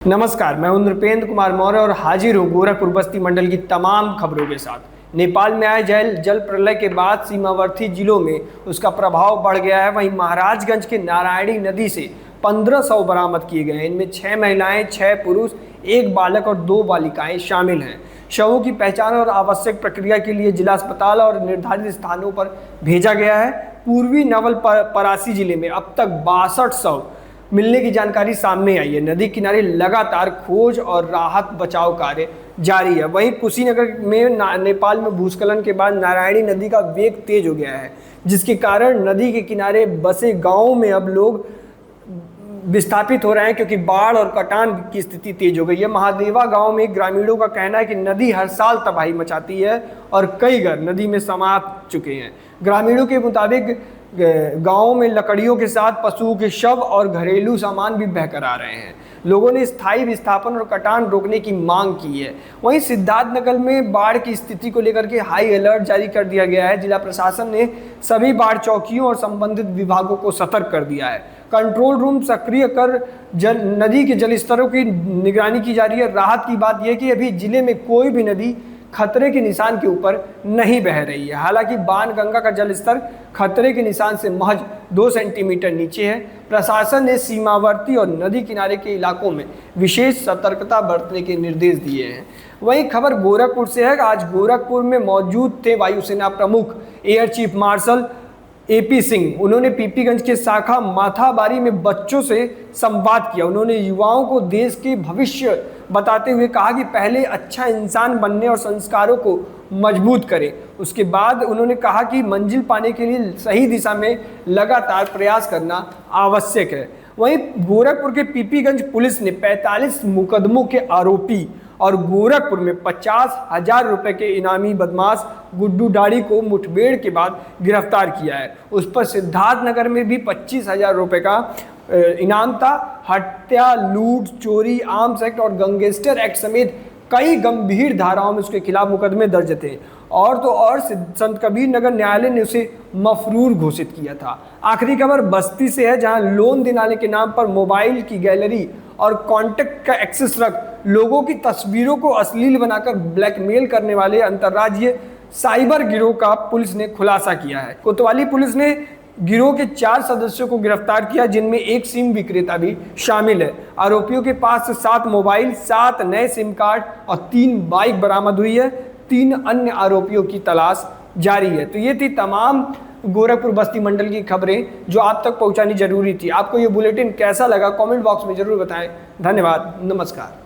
नमस्कार, मैं हूं नृपेंद्र कुमार मौर्य और हाजिर हूं गोरखपुर बस्ती मंडल की तमाम खबरों के साथ। नेपाल में आए जल प्रलय के बाद सीमावर्ती जिलों में उसका प्रभाव बढ़ गया है। वहीं महाराजगंज के नारायणी नदी से 1500 बरामद किए गए हैं। इनमें 6 महिलाएं, 6 पुरुष, 1 बालक और 2 बालिकाएं शामिल हैं। शवों की पहचान और आवश्यक प्रक्रिया के लिए जिला अस्पताल और निर्धारित स्थानों पर भेजा गया है। पूर्वी नवलपरासी जिले में अब तक 62 शव मिलने की जानकारी सामने आई है। नदी किनारे लगातार खोज और राहत बचाव कार्य जारी है। वहीं कुशीनगर में नेपाल में भूस्खलन के बाद नारायणी नदी का वेग तेज हो गया है, जिसके कारण नदी के किनारे बसे गांवों में अब लोग विस्थापित हो रहे हैं, क्योंकि बाढ़ और कटान की स्थिति तेज हो गई है। महादेवा गांव में ग्रामीणों का कहना है कि नदी हर साल तबाही मचाती है और कई घर नदी में समा चुके हैं। ग्रामीणों के मुताबिक गांवों में लकड़ियों के साथ पशुओं के शव और घरेलू सामान भी बहकर आ रहे हैं। लोगों ने स्थायी विस्थापन और कटान रोकने की मांग की है। वहीं सिद्धार्थनगर में बाढ़ की स्थिति को लेकर के हाई अलर्ट जारी कर दिया गया है। जिला प्रशासन ने सभी बाढ़ चौकियों और संबंधित विभागों को सतर्क कर दिया है। कंट्रोल रूम सक्रिय कर नदी के जलस्तरों की निगरानी की जा रही है। राहत की बात यह कि अभी जिले में कोई भी नदी खतरे के निशान के ऊपर नहीं बह रही है। हालांकि बाणगंगा का जलस्तर खतरे के निशान से महज 2 सेंटीमीटर नीचे है। प्रशासन ने सीमावर्ती और नदी किनारे के इलाकों में विशेष सतर्कता बरतने के निर्देश दिए हैं। वहीं खबर गोरखपुर से है। आज गोरखपुर में मौजूद थे वायुसेना प्रमुख air chief marshal AP Singh. उन्होंने पीपीगंज के शाखा माथाबारी में बच्चों से संवाद किया। उन्होंने युवाओं को देश के भविष्य बताते हुए कहा कि पहले अच्छा इंसान बनने और संस्कारों को मजबूत करें। उसके बाद उन्होंने कहा कि मंजिल पाने के लिए सही दिशा में लगातार प्रयास करना आवश्यक है। वहीं गोरखपुर के पीपीगंज पुलिस ने 45 मुकदमों के आरोपी और गोरखपुर में 50,000 रुपए के इनामी बदमाश गुड्डू डाड़ी को मुठभेड़ के बाद गिरफ्तार किया है। उस पर सिद्धार्थनगर में भी 25,000 रुपए का इनाम था। हत्या, लूट, चोरी, आर्म्स एक्ट और गैंगस्टर एक्ट समेत कई गंभीर धाराओं में उसके खिलाफ मुकदमे दर्ज थे। और तो और संत कबीर नगर न्यायालय ने उसे मफरूर घोषित किया था। आखिरी खबर बस्ती से है, जहां लोन दिलाने के नाम पर मोबाइल की गैलरी और कॉन्टैक्ट का एक्सेस रख लोगों की तस्वीरों को अश्लील बनाकर ब्लैकमेल करने वाले अंतर्राज्यीय साइबर गिरोह का पुलिस ने खुलासा किया है। कोतवाली पुलिस ने गिरोह के 4 सदस्यों को गिरफ्तार किया, जिनमें 1 सिम विक्रेता भी शामिल है। आरोपियों के पास से 7 मोबाइल, 7 नए सिम कार्ड और 3 बाइक बरामद हुई है। 3 अन्य आरोपियों की तलाश जारी है। तो ये थी तमाम गोरखपुर बस्ती मंडल की खबरें जो आप तक पहुंचानी जरूरी थी। आपको ये बुलेटिन कैसा लगा कमेंट बॉक्स में जरूर बताएं। धन्यवाद, नमस्कार।